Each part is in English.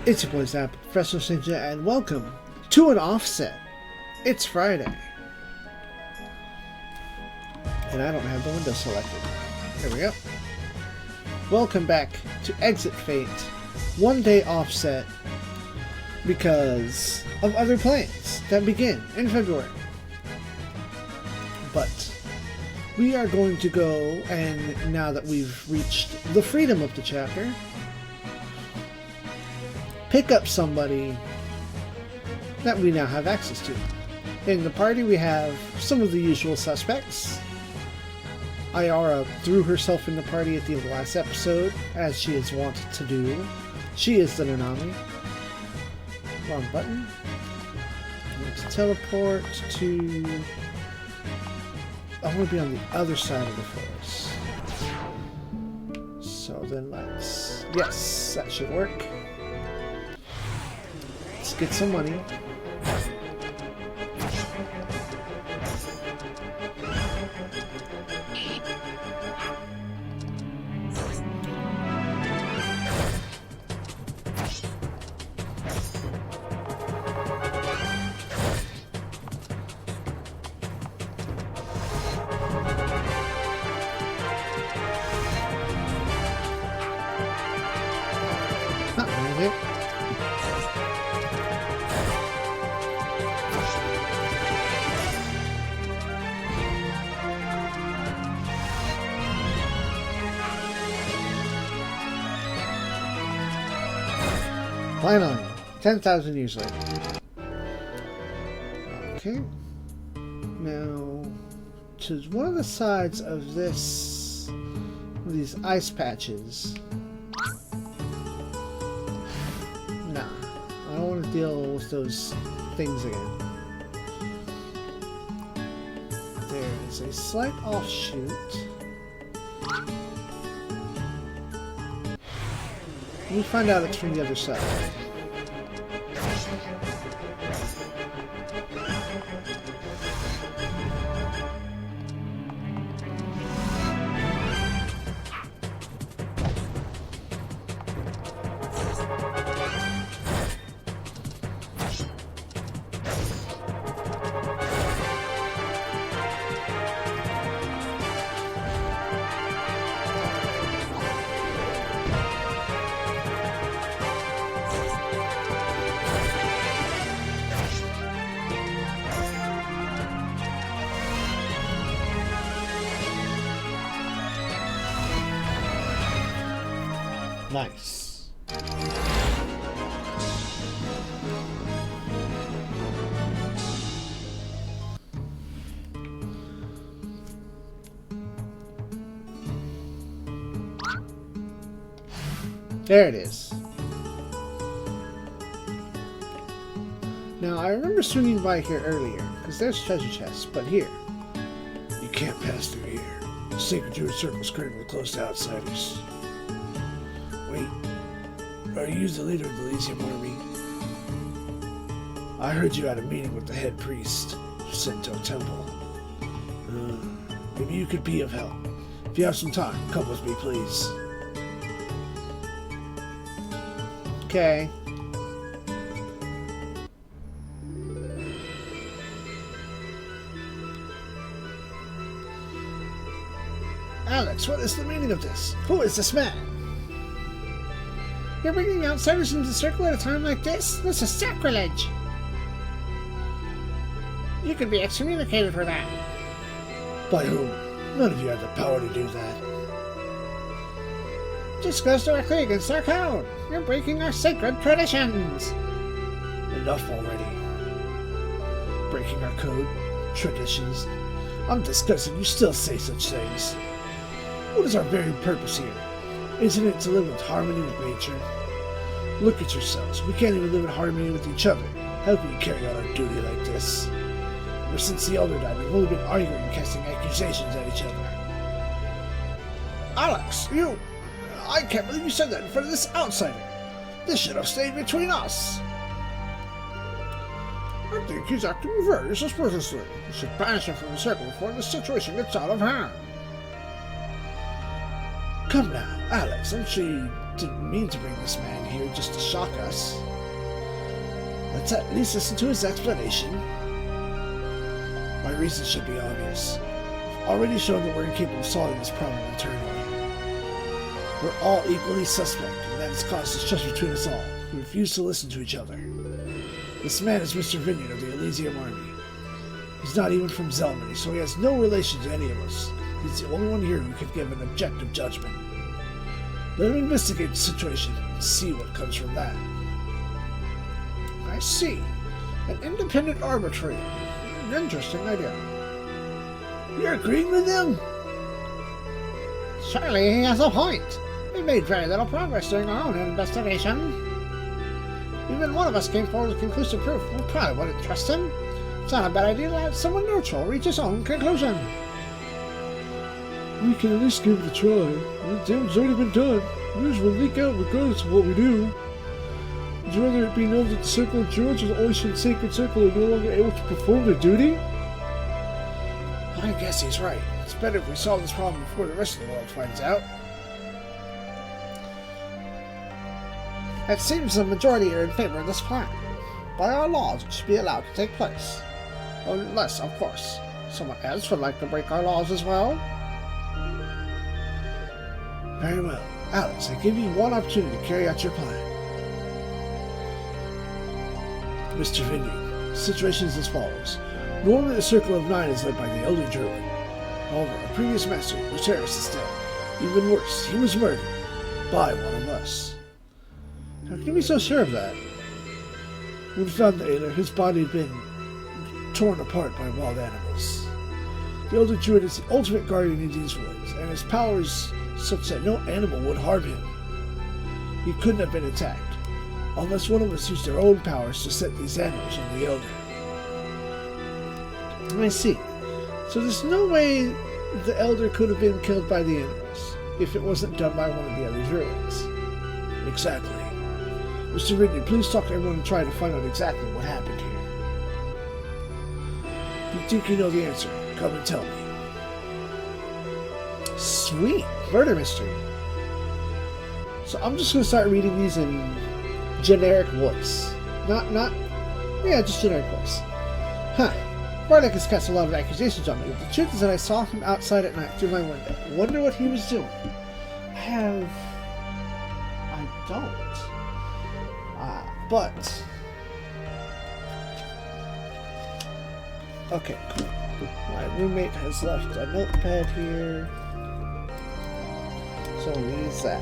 It's your boy Zappa, Professional Ninja, and welcome to an offset. It's Friday. And I don't have the window selected. There we go. Welcome back to Exit Fate. One day offset because of other plans that begin in February. But we are going to go, and now that we've reached the freedom of the chapter, pick up somebody that we now have access to. In the party we have some of the usual suspects. Ayara threw herself in the party at the end of the last episode, as she is wont to do. She is the Nanami. Wrong button. Let's teleport to... I want to be on the other side of the forest. So then let's... Yes, that should work. Let's get some money. Finally, 10,000 years later. Okay. Now, to one of the sides of this, these ice patches. Nah, I don't want to deal with those things again. There's a slight offshoot. We find out it's from the other side. Nice. There it is. Now, I remember swinging by here earlier, because there's treasure chests, but here. You can't pass through here. The sacred druid circle's cradle with close to outsiders. Wait, are you the leader of the Elysium army? I heard you had a meeting with the head priest of Sento Temple. Maybe you could be of help. If you have some time, come with me, please. Okay. Alex, what is the meaning of this? Who is this man? You're bringing outsiders into the circle at a time like this? This is sacrilege! You could be excommunicated for that. By whom? None of you have the power to do that. This goes directly against our code. You're breaking our sacred traditions. Enough already. Breaking our code? Traditions? I'm disgusted you still say such things. What is our very purpose here? Isn't it to live in harmony with nature? Look at yourselves. We can't even live in harmony with each other. How can we carry out our duty like this? Ever since the Elder died, we've only been arguing and casting accusations at each other. Alex, you... I can't believe you said that in front of this outsider. This should have stayed between us. I think he's acting very suspiciously. We should banish him from the circle before the situation gets out of hand. Come now, Alex, don't she didn't mean to bring this man here just to shock us. Let's at least listen to his explanation. My reasons should be obvious. I've already shown that we're incapable of solving this problem internally. We're all equally suspect, and that has caused distrust between us all. We refuse to listen to each other. This man is Mr. Vineyard of the Elysium Army. He's not even from Zelmany, so he has no relation to any of us. He's the only one here who can give an objective judgment. Let him investigate the situation and see what comes from that. I see. An independent arbitrator. An interesting idea. You're agreeing with him? Surely he has a point. We made very little progress during our own investigation. Even one of us came forward with conclusive proof. We probably wouldn't trust him. It's not a bad idea to have someone neutral reach his own conclusion. We can at least give it a try. The damage has already been done. News will leak out regardless of what we do. Would you rather it be known that the Circle of Jewels or the Ocean Sacred Circle are no longer able to perform their duty? I guess he's right. It's better if we solve this problem before the rest of the world finds out. It seems the majority are in favor of this plan. By our laws, it should be allowed to take place. Unless, of course, someone else would like to break our laws as well. Very well. Alex, I give you one opportunity to carry out your plan. Mr. Vineyard, the situation is as follows. Normally the Circle of Nine is led by the Elder Druid. However, our previous master, Lucerus, is dead. Even worse, he was murdered by one of us. How can you be so sure of that? When we found the Ailer, his body had been torn apart by wild animals. The Elder Druid is the ultimate guardian in these woods, and his powers such that no animal would harm him. He couldn't have been attacked, unless one of us used their own powers to set these animals on the Elder. I see. So there's no way the Elder could have been killed by the animals, if it wasn't done by one of the other druids. Exactly. Mr. Vineyard, please talk to everyone and try to find out exactly what happened here. If you think you know the answer, come and tell me. Sweet! Murder mystery. So I'm just going to start reading these in generic voice. Yeah, just generic voice. Huh. Bartek has cast a lot of accusations on me, but the truth is that I saw him outside at night through my window. Wonder what he was doing. I don't. But... okay, cool. My roommate has left a notepad here. So we'll use that.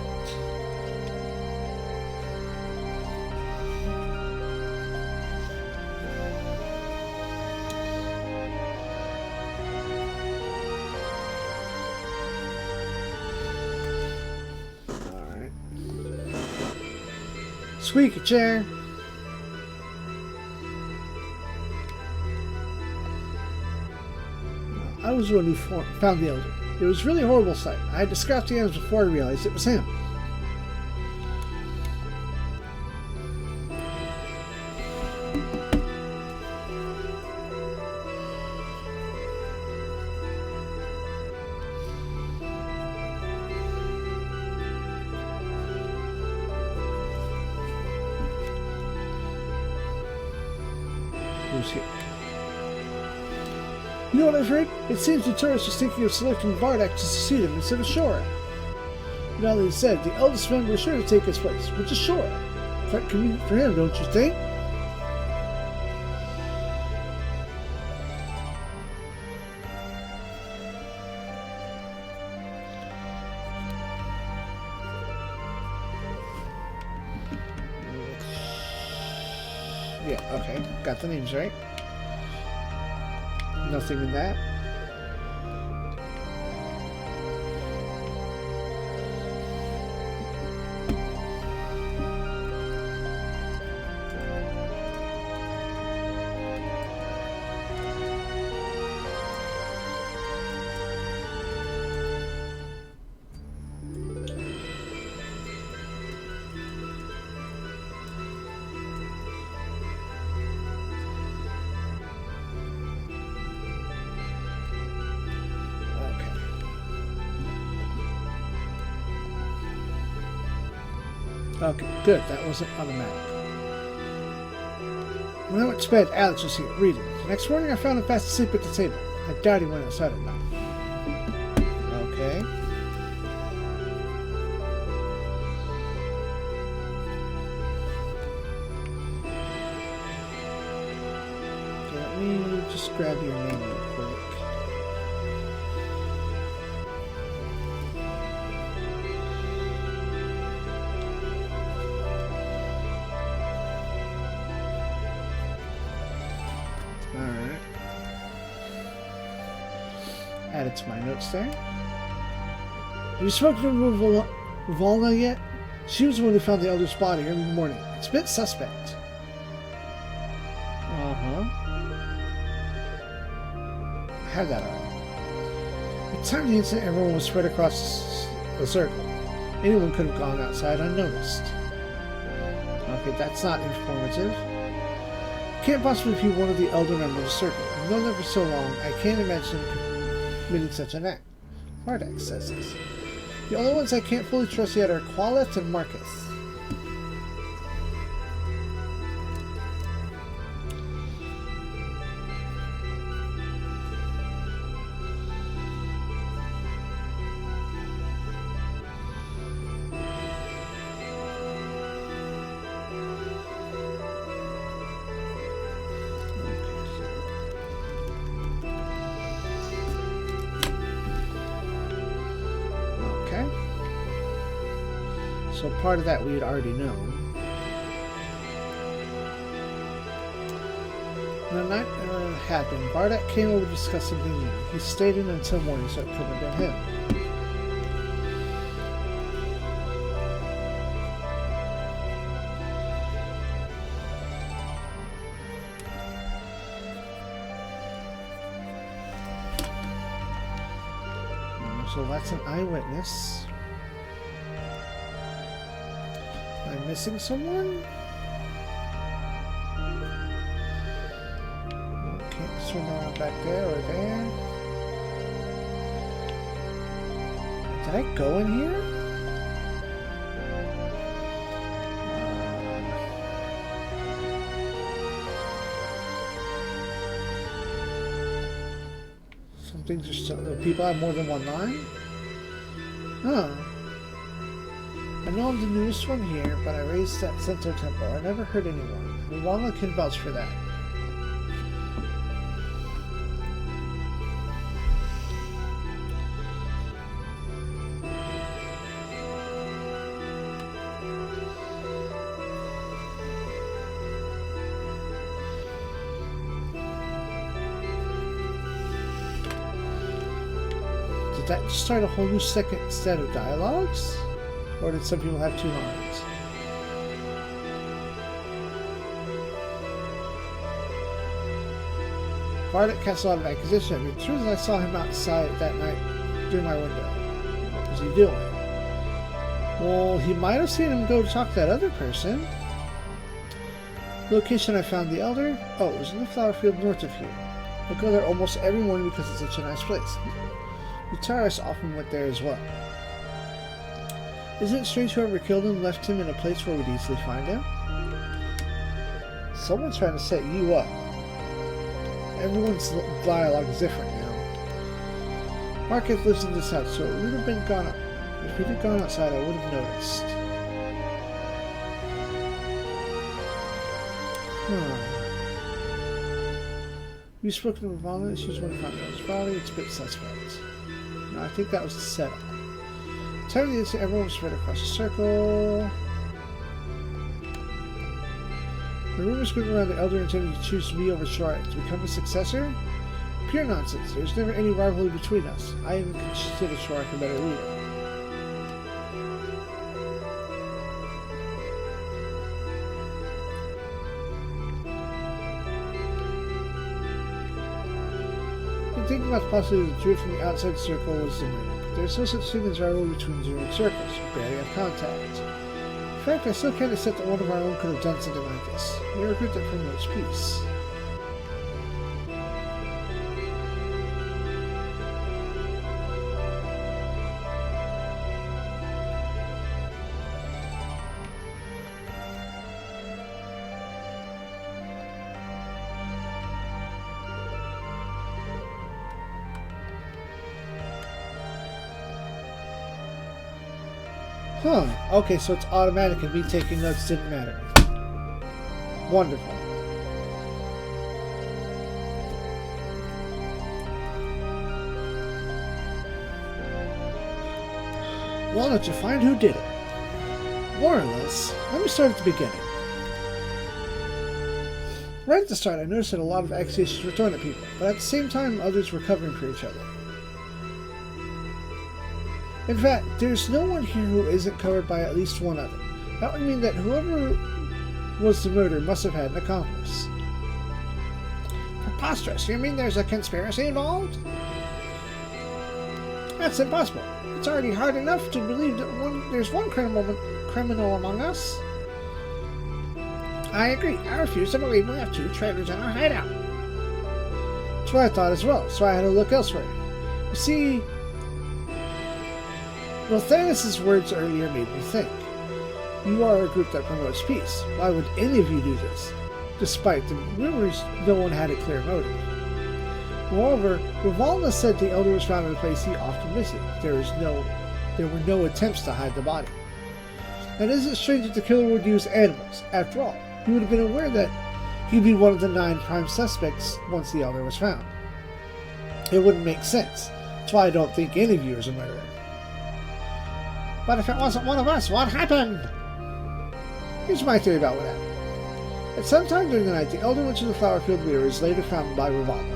Alright. Squeaky chair. I was the one who found the Elder. It was a really horrible sight. I had to scratch the animals before I realized it was him. Who's here? You know what I've heard? It seems the tourist was thinking of selecting Bartek to succeed him instead of Shora. Now that he's said, the eldest member is sure to take his place, which is Shora. Quite convenient for him, don't you think? Yeah, okay. Got the names right. Nothing in that. Okay, good. That wasn't automatic. When I went to bed, Alex was here, reading. The next morning, I found him fast asleep at the table. I doubt he went outside at night. Okay. Okay, let me just grab your name real quick. Alright. Add it to my notes there. Have you spoken to Volna yet? She was the one who found the Elder's body early in the morning. It's a bit suspect. Uh-huh. I had that already. At the time of the incident, everyone was spread across the circle. Anyone could have gone outside unnoticed. Okay, that's not informative. Can't possibly be one of the elder members of the circle. I've known them for so long, I can't imagine committing such an act. Bardak says this. The only ones I can't fully trust yet are Qualet and Marcus. So part of that we had already known. When the night happened, Bardak came over to discuss something new. He stayed in until morning, so it couldn't have been him. So that's an eyewitness. Am I missing someone? Can't swim around back there or there. Did I go in here? Some things are still. People have more than one line? Huh. I know I'm the newest one here, but I raised that Centaur Temple. I never hurt anyone. Luana can vouch for that. Did that just start a whole new second set of dialogues? Or did some people have two lines? Bardak cast a lot of accusation at me. The truth is I saw him outside that night through my window. What was he doing? Well, he might have seen him go to talk to that other person. The location I found the elder? Oh, it was in the flower field north of here. I go there almost every morning because it's such a nice place. The terrorists often went there as well. Isn't it strange whoever killed him left him in a place where we'd easily find him? Someone's trying to set you up. Everyone's dialogue is different now. Marcus lives in this house, so it would have been gone. If we'd have gone outside, I would have noticed. You've spoken to Ravana. She's one to find out his body. It's a bit suspect. No, I think that was the setup. Tell me this, everyone was spread across the circle. The rumors going around the elder intending to choose me over Char to become a successor? Pure nonsense. There's never any rivalry between us. I even consider Char a better leader. Been thinking about the possibility that the druid from the outside circle was the winner. There's no such thing as rivalry between ZEON circles. We barely have contact. In fact, I still can't accept that one of our own could have done something like this. We are a group that promotes peace. Huh. Okay, so it's automatic and me taking notes didn't matter. Wonderful. Well, did you find who did it? More or less. Let me start at the beginning. Right at the start, I noticed that a lot of accusations were thrown at people, but at the same time, others were covering for each other. In fact, there's no one here who isn't covered by at least one other. That would mean that whoever was the murderer must have had an accomplice. Preposterous. You mean there's a conspiracy involved? That's impossible. It's already hard enough to believe that there's one criminal among us. I agree. I refuse to believe we have two traitors in our hideout. That's what I thought as well, so I had to look elsewhere. You see, well, Thanos' words earlier made me think. You are a group that promotes peace. Why would any of you do this? Despite the rumors, no one had a clear motive. Moreover, Rivalda said the elder was found in a place he often visited. There were no attempts to hide the body. And is it strange that the killer would use animals? After all, he would have been aware that he'd be one of the 9 prime suspects once the elder was found. It wouldn't make sense. That's why I don't think any of you is a murderer. But if it wasn't one of us, what happened? Here's my theory about what happened. At some time during the night, the elder went to the flower field where he was later found by Rivalda.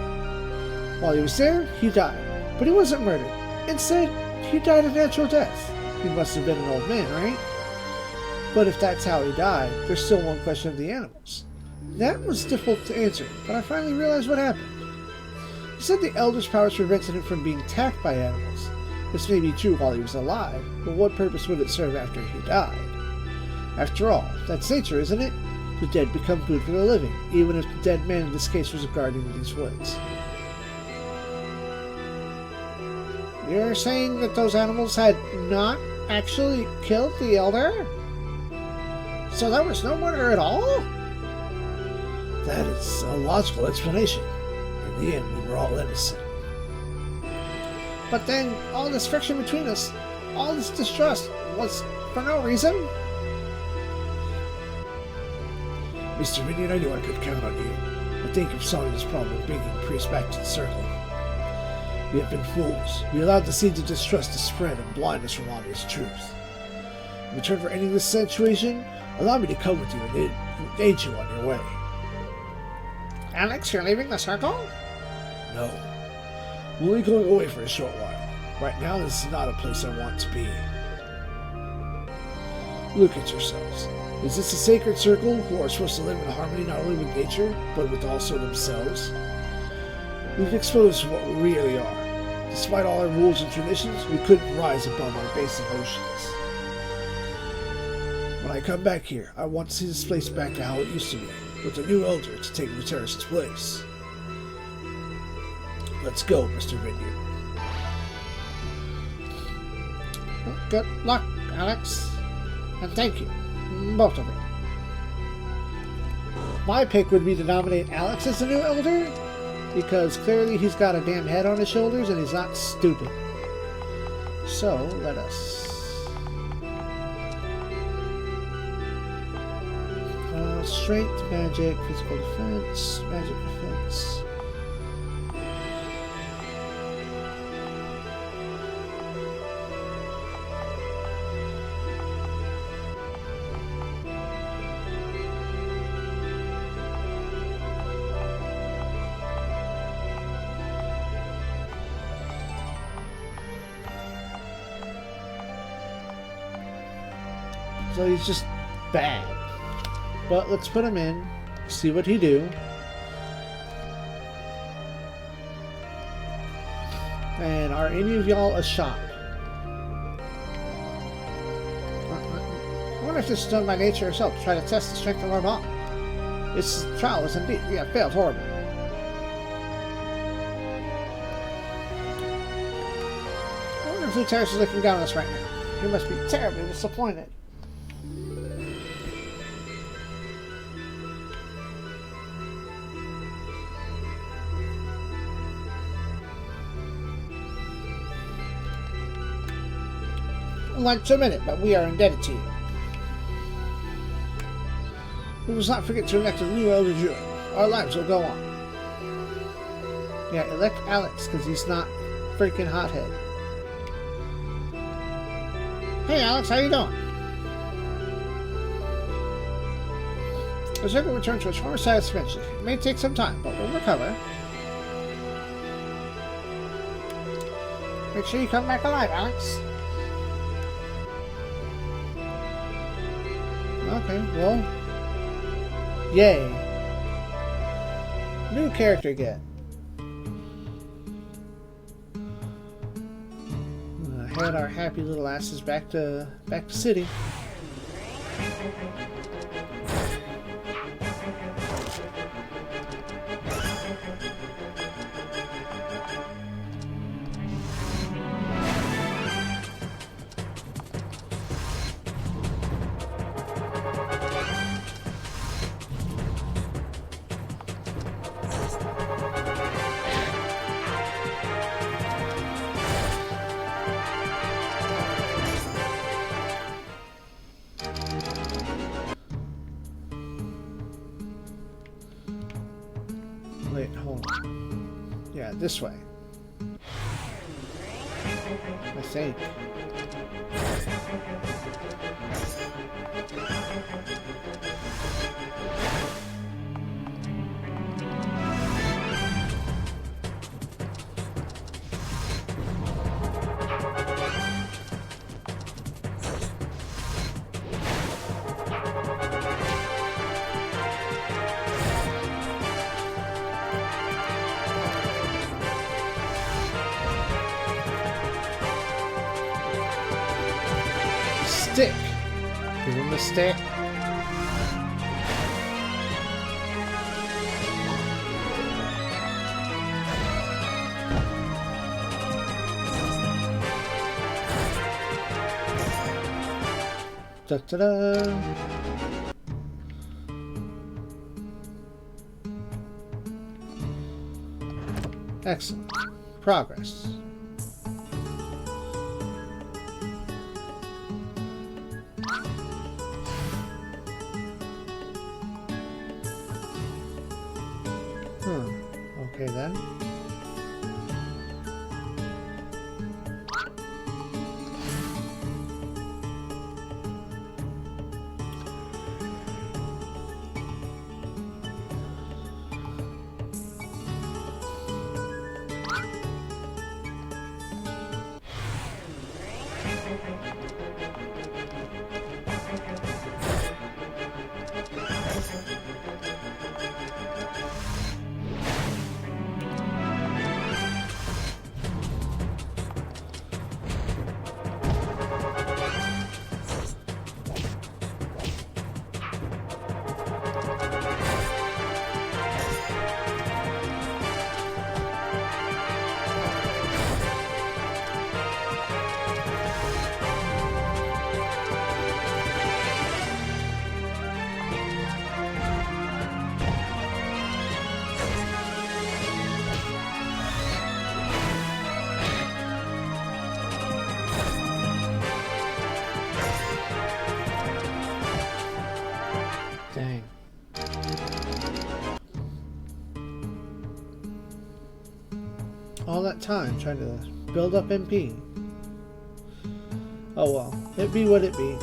While he was there, he died. But he wasn't murdered. Instead, he died a natural death. He must have been an old man, right? But if that's how he died, there's still one question of the animals. That was difficult to answer, but I finally realized what happened. He said the elder's powers prevented him from being attacked by animals. This may be true while he was alive, but what purpose would it serve after he died? After all, that's nature, isn't it? The dead become food for the living, even if the dead man in this case was a guardian of these woods. You're saying that those animals had not actually killed the elder? So there was no murder at all? That is a logical explanation. In the end, we were all innocent. But then, all this friction between us, all this distrust, was for no reason? Mr. Minion, I knew I could count on you. I think of solving this problem of bringing priests back to the circle. We have been fools. We allowed the seeds of distrust to spread and blind us from obvious truth. In return for ending this situation, allow me to come with you and aid you on your way. Alex, you're leaving the circle? No. I'm only going away for a short while. Right now, this is not a place I want to be. Look at yourselves. Is this a sacred circle who are supposed to live in harmony not only with nature, but with also themselves? We've exposed what we really are. Despite all our rules and traditions, we couldn't rise above our base emotions. When I come back here, I want to see this place back to how it used to be, with a new elder to take the terrorist's place. Let's go, Mr. Vineyard. Good luck, Alex. And thank you, both of you. My pick would be to nominate Alex as the new elder, because clearly he's got a damn head on his shoulders and he's not stupid. So, let us... strength, magic, physical defense, magic defense. So he's just bad. But let's put him in, see what he do. And are any of y'all a shop? I wonder if this is done by nature herself to try to test the strength of our bond. This trial is indeed, we have failed horribly. I wonder if Lieutenant is looking down on us right now. He must be terribly disappointed. lunch a minute, but we are indebted to you. We must not forget to elect a new elder jury. Our lives will go on. Yeah, elect Alex, because he's not freaking hothead. Hey Alex, how you doing? The circle return to its former status eventually. It may take some time, but we'll recover. Make sure you come back alive, Alex. Okay, well. Yay. New character get. Head our happy little asses back to city. Wait, hold on. Yeah, this way. I think. Stick. Give him the stick. Da-da-da. Excellent. Progress. Okay then. Dang. All that time trying to build up MP. Oh well, it be what it be.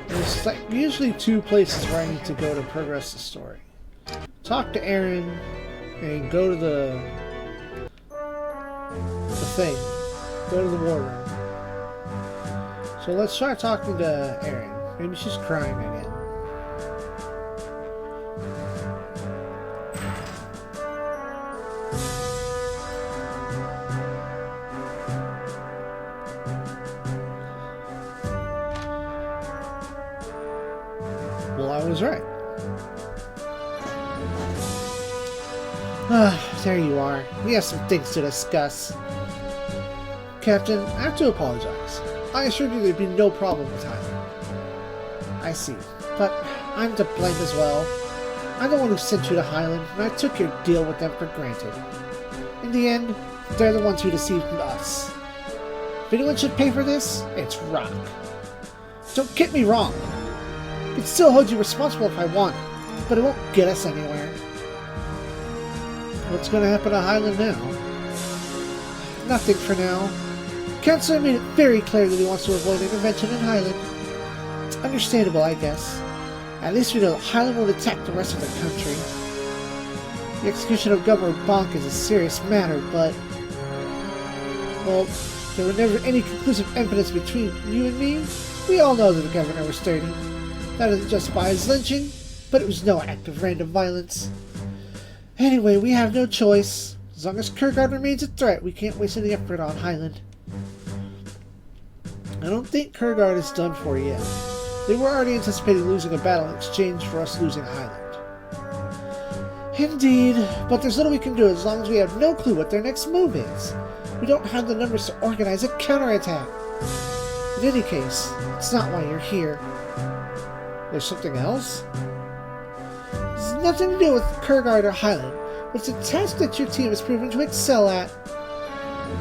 There's like usually two places where I need to go to progress the story. Talk to Aaron and go to the thing. Go to the war room. So let's try talking to Erin. Maybe she's crying again. Well, I was right. Ah, there you are. We have some things to discuss. Captain, I have to apologize. I assured you there'd be no problem with hiding. I see, but I'm to blame as well. I'm the one who sent you to Highland, and I took your deal with them for granted. In the end, they're the ones who deceived us. If anyone should pay for this, it's Rock. Don't get me wrong. I could still hold you responsible if I want, but it won't get us anywhere. What's going to happen to Highland now? Nothing for now. Councilor made it very clear that he wants to avoid intervention in Highland. It's understandable, I guess. At least we know that Highland will attack the rest of the country. The execution of Governor Bonk is a serious matter, but... well, there were never any conclusive evidence between you and me. We all know that the governor was dirty. That doesn't justify his lynching, but it was no act of random violence. Anyway, we have no choice. As long as Kurgard remains a threat, we can't waste any effort on Highland. I don't think Kurgard is done for yet. They were already anticipating losing a battle in exchange for us losing Highland. Indeed, but there's little we can do as long as we have no clue what their next move is. We don't have the numbers to organize a counterattack. In any case, it's not why you're here. There's something else? It has nothing to do with Kurgard or Highland, but it's a task that your team has proven to excel at.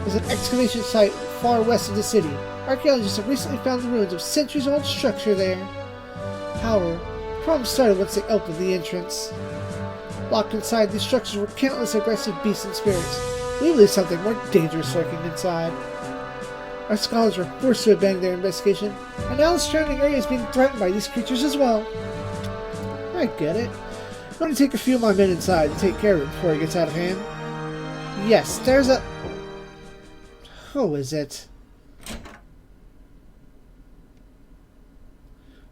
There's an excavation site far west of the city. Archaeologists have recently found the ruins of centuries-old structure there. However, the problem started once they opened the entrance. Locked inside these structures were countless aggressive beasts and spirits. We believe something more dangerous lurking inside. Our scholars were forced to abandon their investigation, and now the surrounding area is being threatened by these creatures as well. I get it. I'm going to take a few of my men inside and take care of it before it gets out of hand. Yes, there's a... who is it?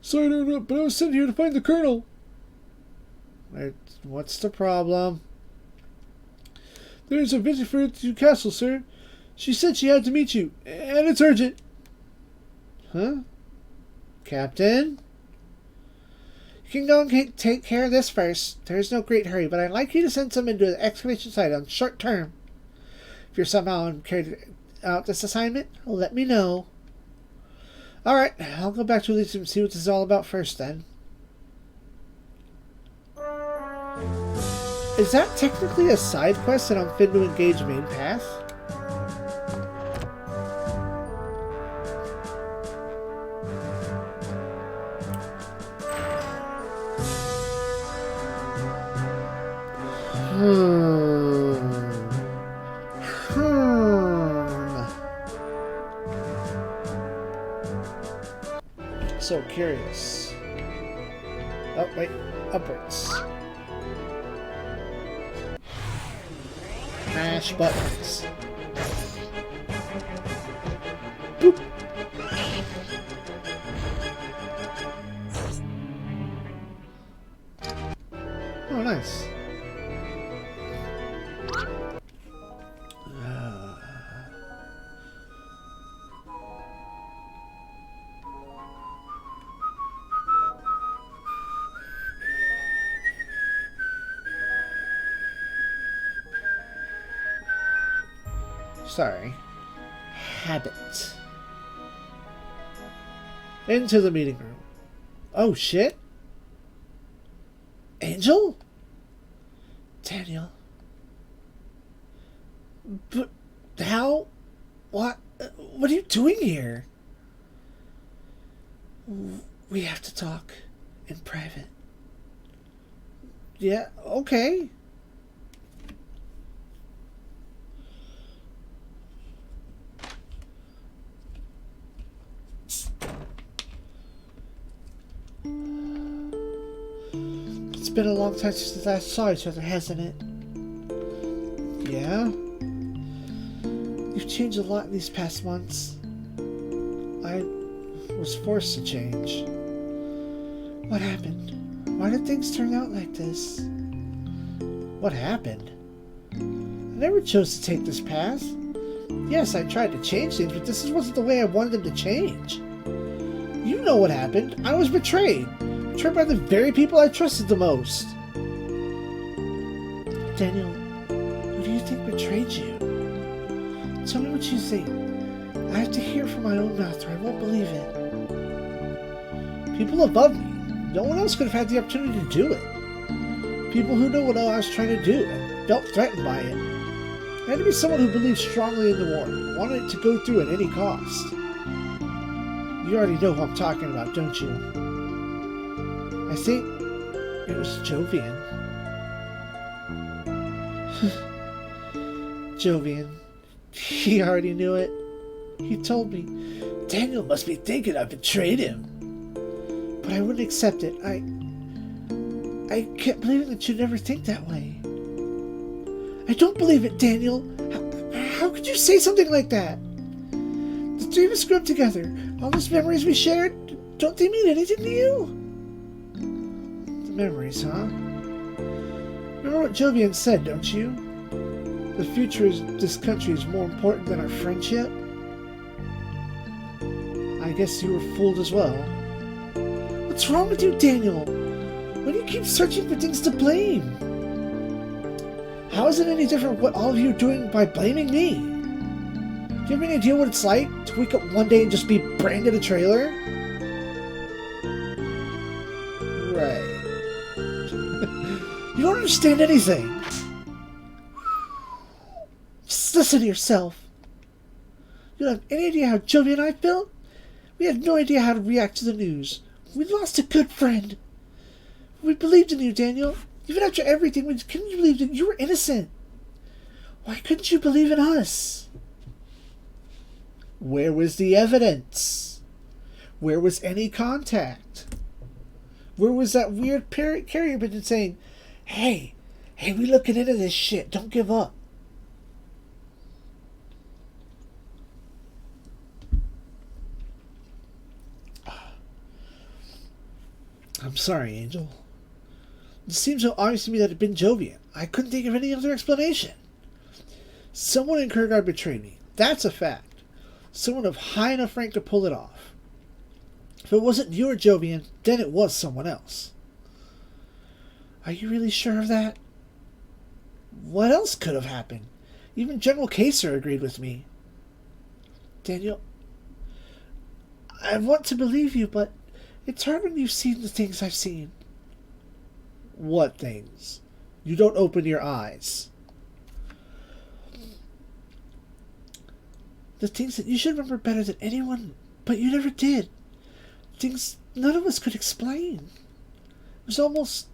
Sorry to interrupt, but I was sent here to find the Colonel. What's the problem? There's a visit for her to the castle, sir. She said she had to meet you, and it's urgent. Huh? Captain? You can go and take care of this first. There's no great hurry, but I'd like you to send someone to the excavation site on short term. If you're somehow carried out this assignment, let me know. Alright, I'll go back to Elysium and see what this is all about first then. Is that technically a side quest and I'm fit to engage main path? So curious. Oh, wait. Upwards. Mash buttons. Boop. Oh, nice. Sorry. Habit. Into the meeting room. Oh, shit. Angel? Daniel. But how? What are you doing here? We have to talk in private. Yeah, okay. It's been a long time since I saw each other, hasn't it? Yeah? You've changed a lot these past months. I was forced to change. What happened? Why did things turn out like this? What happened? I never chose to take this path. Yes, I tried to change things, but this wasn't the way I wanted them to change. You know what happened. I was betrayed. Betrayed by the very people I trusted the most. Daniel, who do you think betrayed you? Tell me what you think. I have to hear from my own mouth or I won't believe it. People above me. No one else could have had the opportunity to do it. People who know what I was trying to do and felt threatened by it. It had to be someone who believed strongly in the war, wanted it to go through at any cost. You already know who I'm talking about, don't you? I think it was Jovian. Jovian. He already knew it. He told me. Daniel must be thinking I betrayed him. But I wouldn't accept it. I kept believing that you'd never think that way. I don't believe it, Daniel. How could you say something like that? The three of us grew up together. All those memories we shared, don't they mean anything to you? The memories, huh? Remember what Jovian said, don't you? The future of this country is more important than our friendship? I guess you were fooled as well. What's wrong with you, Daniel? Why do you keep searching for things to blame? How is it any different what all of you are doing by blaming me? Do you have any idea what it's like to wake up one day and just be branded a trailer? Right. You don't understand anything. Just listen to yourself. You don't have any idea how Jovi and I felt? We had no idea how to react to the news. We lost a good friend. We believed in you, Daniel. Even after everything, we couldn't believe that you were innocent. Why couldn't you believe in us? Where was the evidence? Where was any contact? Where was that weird carrier pigeon saying, Hey, we looking into this shit. Don't give up. I'm sorry, Angel. It seems so obvious to me that it had been Jovian. I couldn't think of any other explanation. Someone in Kurgard betrayed me. That's a fact. Someone of high enough rank to pull it off. If it wasn't you or Jovian, then it was someone else. Are you really sure of that? What else could have happened? Even General Kaser agreed with me. Daniel, I want to believe you, but it's hard when you've seen the things I've seen. What things? You don't open your eyes. The things that you should remember better than anyone, but you never did. Things none of us could explain. It was almost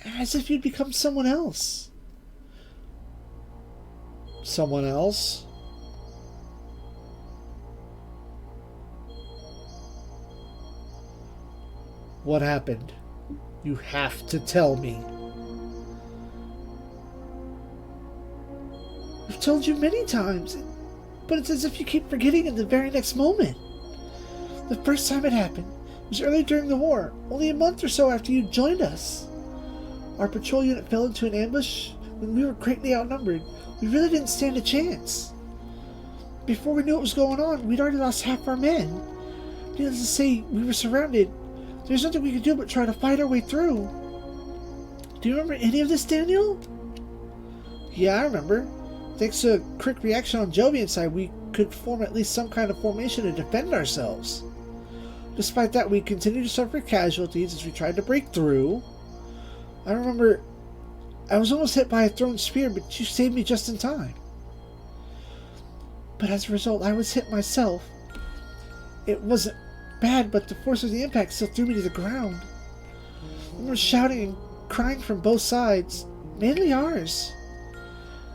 as if you'd become someone else. Someone else? What happened? You have to tell me. I've told you many times, but it's as if you keep forgetting in the very next moment. The first time it happened was early during the war, only a month or so after you joined us. Our patrol unit fell into an ambush when we were greatly outnumbered. We really didn't stand a chance. Before we knew what was going on, we'd already lost half our men. Needless to say, we were surrounded. There's nothing we could do but try to fight our way through. Do you remember any of this, Daniel? Yeah, I remember. Thanks to a quick reaction on Jovian's side, we could form at least some kind of formation to defend ourselves. Despite that, we continued to suffer casualties as we tried to break through. I remember I was almost hit by a thrown spear, but you saved me just in time. But as a result, I was hit myself. It wasn't bad, but the force of the impact still threw me to the ground. I remember shouting and crying from both sides, mainly ours.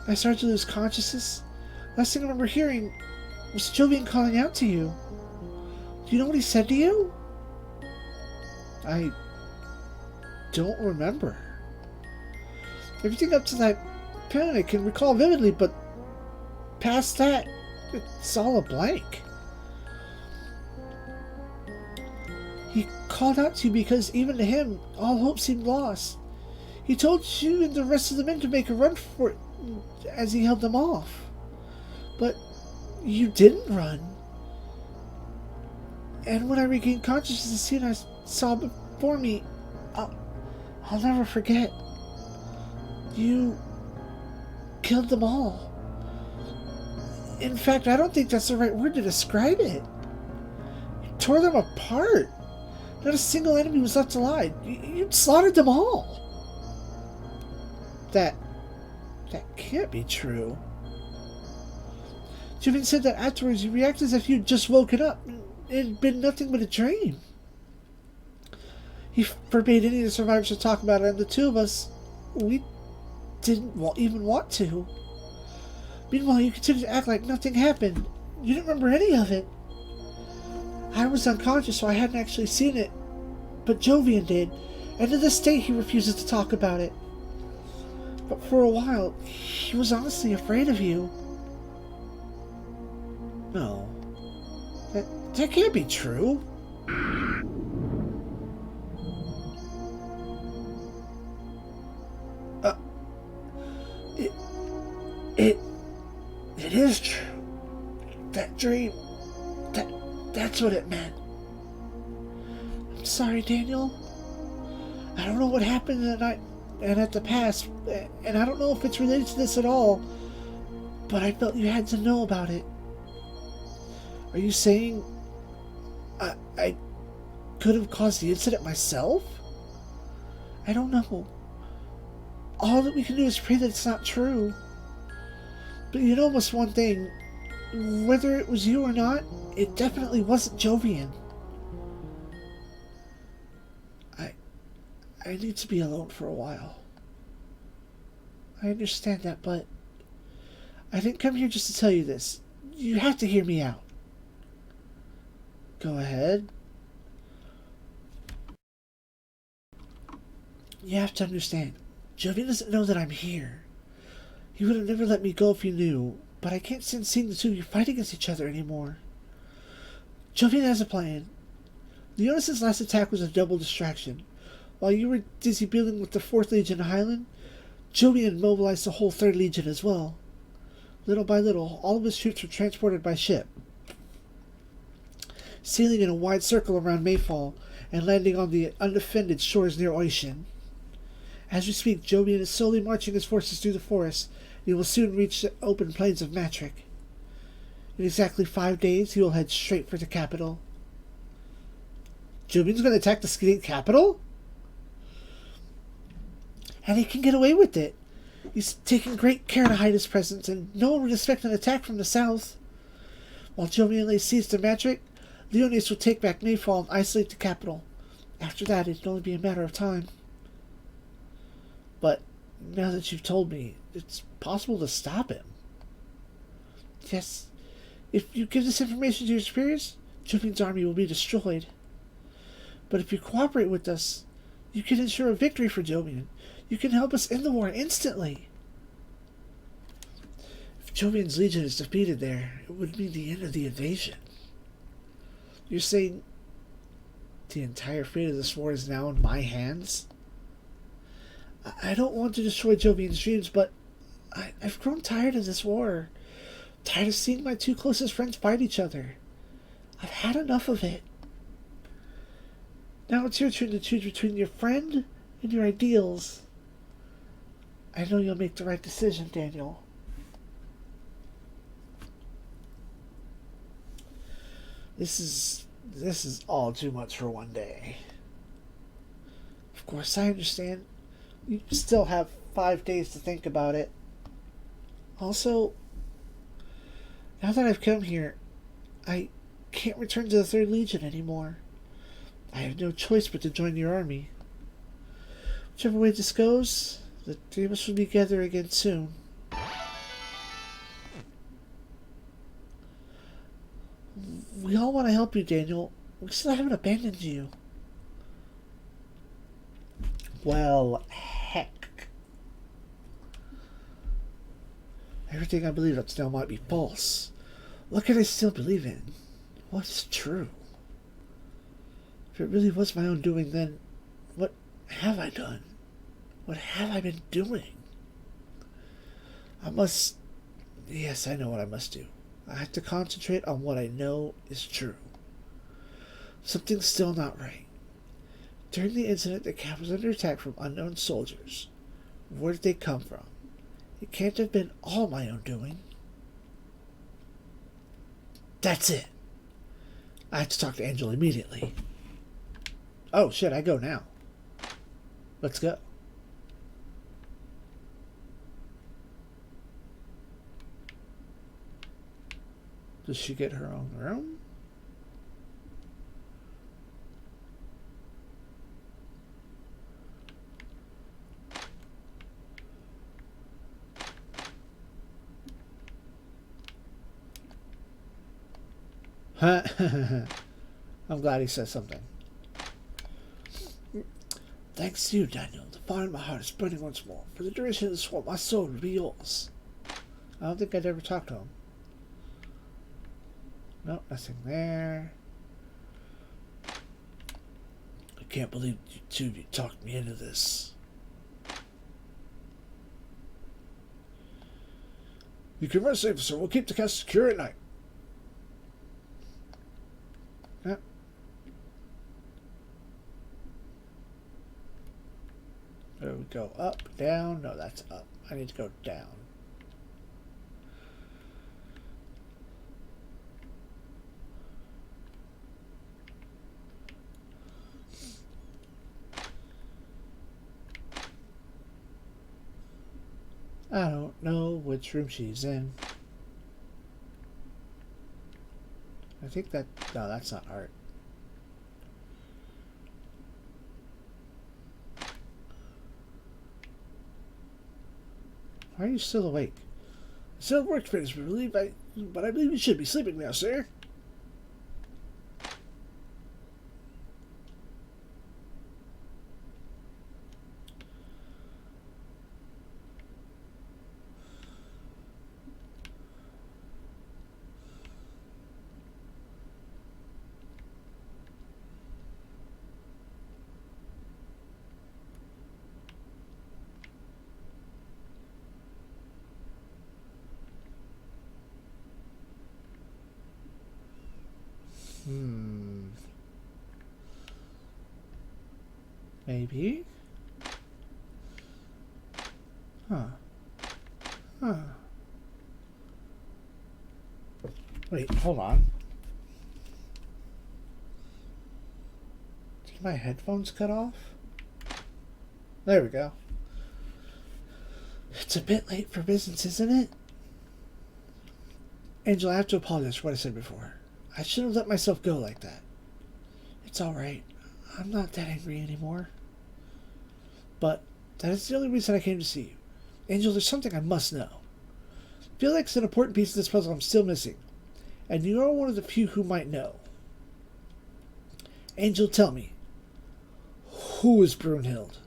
I started to lose consciousness. Last thing I remember hearing was Jovian calling out to you. Do you know what he said to you? I don't remember. Everything up to that point I can recall vividly, but past that, it's all a blank. He called out to you because even to him, all hope seemed lost. He told you and the rest of the men to make a run for it as he held them off. But you didn't run. And when I regained consciousness, the scene I saw before me, I'll never forget. You killed them all. In fact, I don't think that's the right word to describe it. You tore them apart. Not a single enemy was left alive. You slaughtered them all. That can't be true. Jovian said that afterwards you reacted as if you'd just woken up. It had been nothing but a dream. He forbade any of the survivors to talk about it, and the two of us, we didn't even want to. Meanwhile, you continued to act like nothing happened. You didn't remember any of it. I was unconscious, so I hadn't actually seen it. But Jovian did, and to this day he refuses to talk about it. But for a while, he was honestly afraid of you. No. That can't be true. It is true. That dream, that's what it meant. I'm sorry, Daniel. I don't know what happened that night and at the past, and I don't know if it's related to this at all, but I felt you had to know about it. Are you saying I could have caused the incident myself? I don't know. All that we can do is pray that it's not true. But you know almost one thing, whether it was you or not, it definitely wasn't Jovian. I need to be alone for a while. I understand that, but I didn't come here just to tell you this. You have to hear me out. Go ahead. You have to understand, Jovian doesn't know that I'm here. He would have never let me go if he knew, but I can't stand seeing the two of you fight against each other anymore. Jovian has a plan. Leonis's last attack was a double distraction. While you were busy dealing with the 4th Legion in Highland, Jovian mobilized the whole 3rd Legion as well. Little by little, all of his troops were transported by ship, sailing in a wide circle around Mayfall and landing on the undefended shores near Oishin. As we speak, Jovian is slowly marching his forces through the forest, and he will soon reach the open plains of Matric. In exactly 5 days, he will head straight for the capital. Jovian's going to attack the Skidate capital? And he can get away with it. He's taking great care to hide his presence, and no one would expect an attack from the south. While Jovian lays siege to Matric, Leonis will take back Mayfall and isolate the capital. After that, it'd only be a matter of time. But now that you've told me, it's possible to stop him. Yes, if you give this information to your superiors, Jovian's army will be destroyed. But if you cooperate with us, you can ensure a victory for Jovian. You can help us end the war instantly. If Jovian's legion is defeated there, it would mean the end of the invasion. You're saying the entire fate of this war is now in my hands? I don't want to destroy Jovian's dreams, but I've grown tired of this war. Tired of seeing my two closest friends fight each other. I've had enough of it. Now it's your turn to choose between your friend and your ideals. I know you'll make the right decision, Daniel. This is all too much for one day. Of course, I understand. You still have 5 days to think about it. Also, now that I've come here, I can't return to the 3rd Legion anymore. I have no choice but to join your army. Whichever way this goes, the three of us will be together again soon. We all want to help you, Daniel. We still haven't abandoned you. Well, heck. Everything I believe up to now might be false. What can I still believe in? What's true? If it really was my own doing, then what have I done? What have I been doing? Yes, I know what I must do. I have to concentrate on what I know is true. Something's still not right. During the incident, the camp was under attack from unknown soldiers. Where did they come from? It can't have been all my own doing. That's it. I have to talk to Angel immediately. Oh shit, I go now. Let's go. Does she get her own room? I'm glad he said something. Thanks to you, Daniel. The fire in my heart is burning once more. For the duration of the swamp, my soul will be yours. I don't think I'd ever talk to him. Nope, nothing there. I can't believe you two of you talked me into this. You can rest safe, sir. We'll keep the castle secure at night. Yep. There we go. Up, down. No, that's up. I need to go down. I don't know which room she's in. I think that... No, that's not art. Why are you still awake? I still worked for this, but I believe you should be sleeping now, sir. Maybe? Huh. Wait, hold on. Did my headphones cut off? There we go. It's a bit late for business, isn't it? Angel, I have to apologize for what I said before. I shouldn't have let myself go like that. It's alright. I'm not that angry anymore. But that is the only reason I came to see you. Angel, there's something I must know. I feel like it's an important piece of this puzzle I'm still missing. And you are one of the few who might know. Angel, tell me. Who is Brunhild?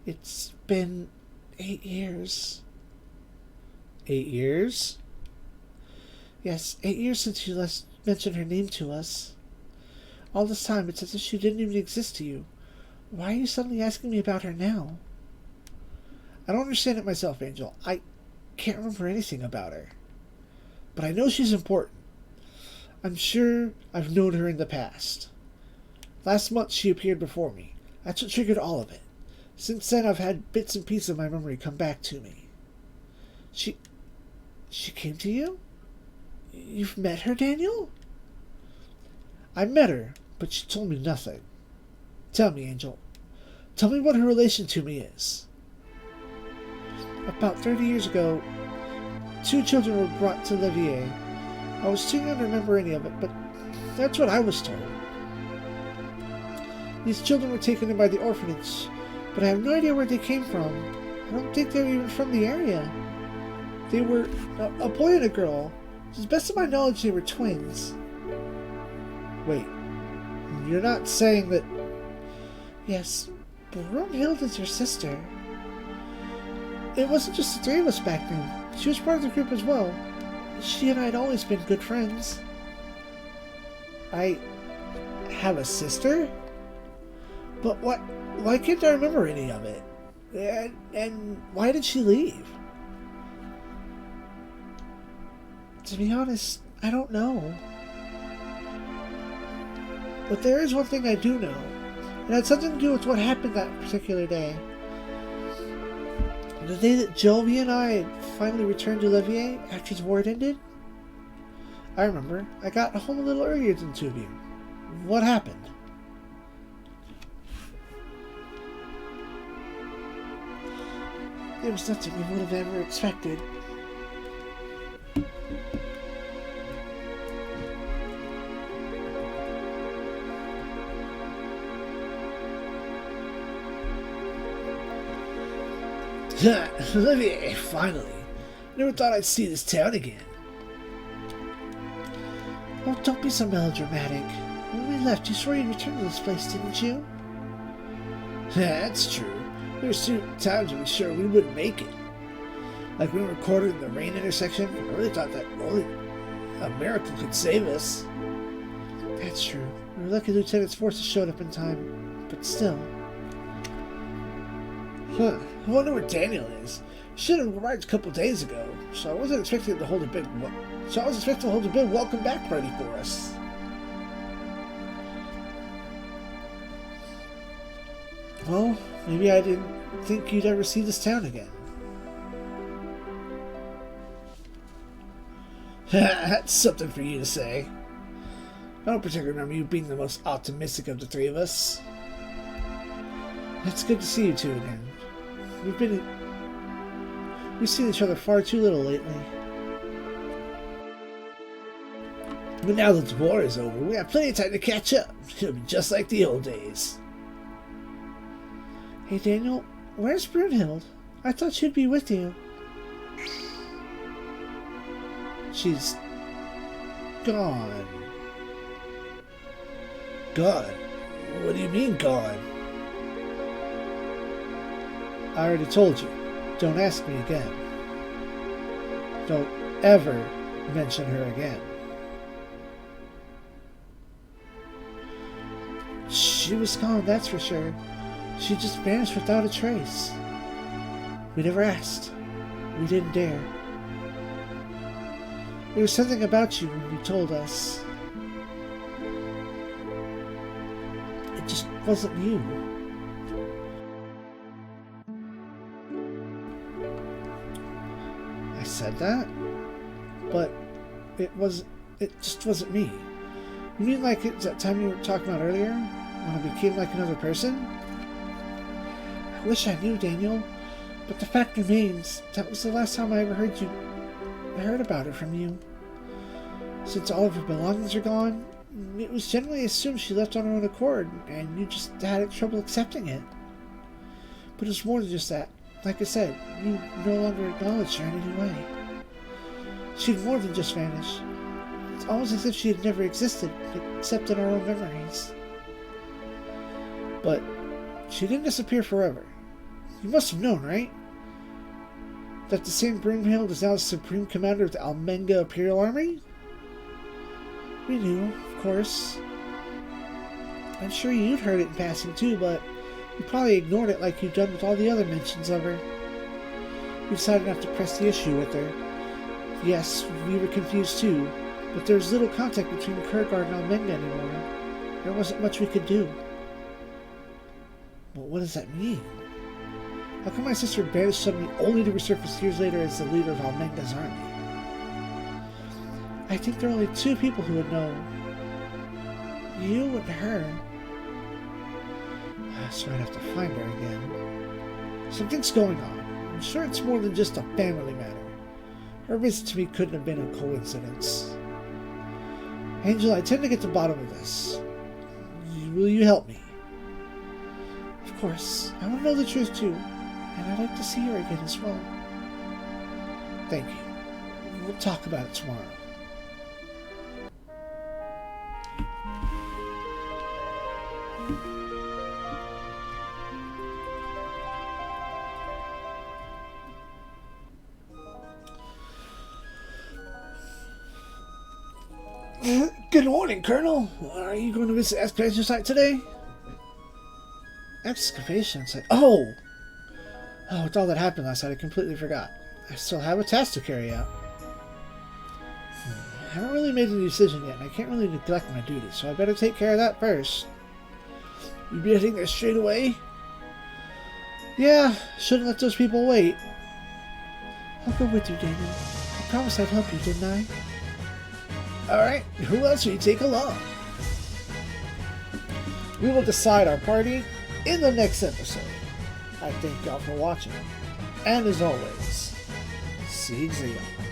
It's been 8 years. 8 years? Yes, 8 years since you last mentioned her name to us. All this time, it's as if she didn't even exist to you. Why are you suddenly asking me about her now? I don't understand it myself, Angel. I can't remember anything about her. But I know she's important. I'm sure I've known her in the past. Last month, she appeared before me. That's what triggered all of it. Since then, I've had bits and pieces of my memory come back to me. She came to you? You've met her, Daniel? I met her, but she told me nothing. Tell me, Angel. Tell me what her relation to me is. About 30 years ago, 2 children were brought to Levier. I was too young to remember any of it, but that's what I was told. These children were taken in by the orphanage, but I have no idea where they came from. I don't think they were even from the area. They were a boy and a girl. To the best of my knowledge, they were twins. Wait, you're not saying that... Yes, Brunhild is your sister. It wasn't just the 3 of us back then. She was part of the group as well. She and I had always been good friends. I have a sister? But what? Why can't I remember any of it? And why did she leave? To be honest, I don't know. But there is one thing I do know. It had something to do with what happened that particular day. The day that Jovi and I had finally returned to Levier after the war had ended. I remember. I got home a little earlier than 2 of you. What happened? It was nothing we would have ever expected. Olivier, finally. Never thought I'd see this town again. Oh, don't be so melodramatic. When we left, you swore you'd return to this place, didn't you? That's true. There were times when we sure we wouldn't make it. Like when we recorded in the rain intersection, I really thought that only a miracle could save us. That's true. We were lucky Lieutenant's forces showed up in time, but still. Huh. I wonder where Daniel is. Should have arrived a couple days ago, so I wasn't expecting to hold a big welcome back party for us. Well, maybe I didn't think you'd ever see this town again. That's something for you to say. I don't particularly remember you being the most optimistic of the three of us. It's good to see you two again. We've seen each other far too little lately. But now that the war is over, we have plenty of time to catch up. It'll be just like the old days. Hey Daniel, where's Brunhild? I thought she'd be with you. She's gone. Gone? What do you mean gone? I already told you. Don't ask me again. Don't ever mention her again. She was gone, that's for sure. She just vanished without a trace. We never asked. We didn't dare. There was something about you when you told us. It just wasn't you. I said that? But it just wasn't me. You mean like it's that time you were talking about earlier? When I became like another person? I wish I knew, Daniel. But the fact remains, that was the last time I ever heard about it from you. Since all of her belongings are gone, it was generally assumed she left on her own accord, and you just had trouble accepting it. But it's more than just that. Like I said, you no longer acknowledged her in any way. She'd more than just vanished. It's almost as if she had never existed, except in our own memories. But she didn't disappear forever. You must have known, right? That the same Brunhild is now the Supreme Commander of the Almenga Imperial Army? We knew, of course. I'm sure you'd heard it in passing too, but you probably ignored it like you've done with all the other mentions of her. We decided not to press the issue with her. Yes, we were confused too, but there was little contact between Kurgard and Almenga anymore. There wasn't much we could do. But what does that mean? How come my sister vanished suddenly only to resurface years later as the leader of Almenga's army? I think there are only two people who would know. You and her. So I'd have to find her again. Something's going on. I'm sure it's more than just a family matter. Her visit to me couldn't have been a coincidence. Angel, I tend to get to the bottom of this. Will you help me? Of course. I want to know the truth too. And I'd like to see her again as well. Thank you. We'll talk about it tomorrow. Good morning, Colonel. Are you going to visit the excavation site today? Excavation site? Oh, with all that happened last night, I completely forgot. I still have a task to carry out. I haven't really made a decision yet, and I can't really neglect my duties, so I better take care of that first. You be heading there straight away? Yeah, shouldn't let those people wait. I'll go with you, Daniel. I promised I'd help you, didn't I? Alright, who else will you take along? We will decide our party in the next episode. I thank y'all for watching. And as always, SIEG ZEON.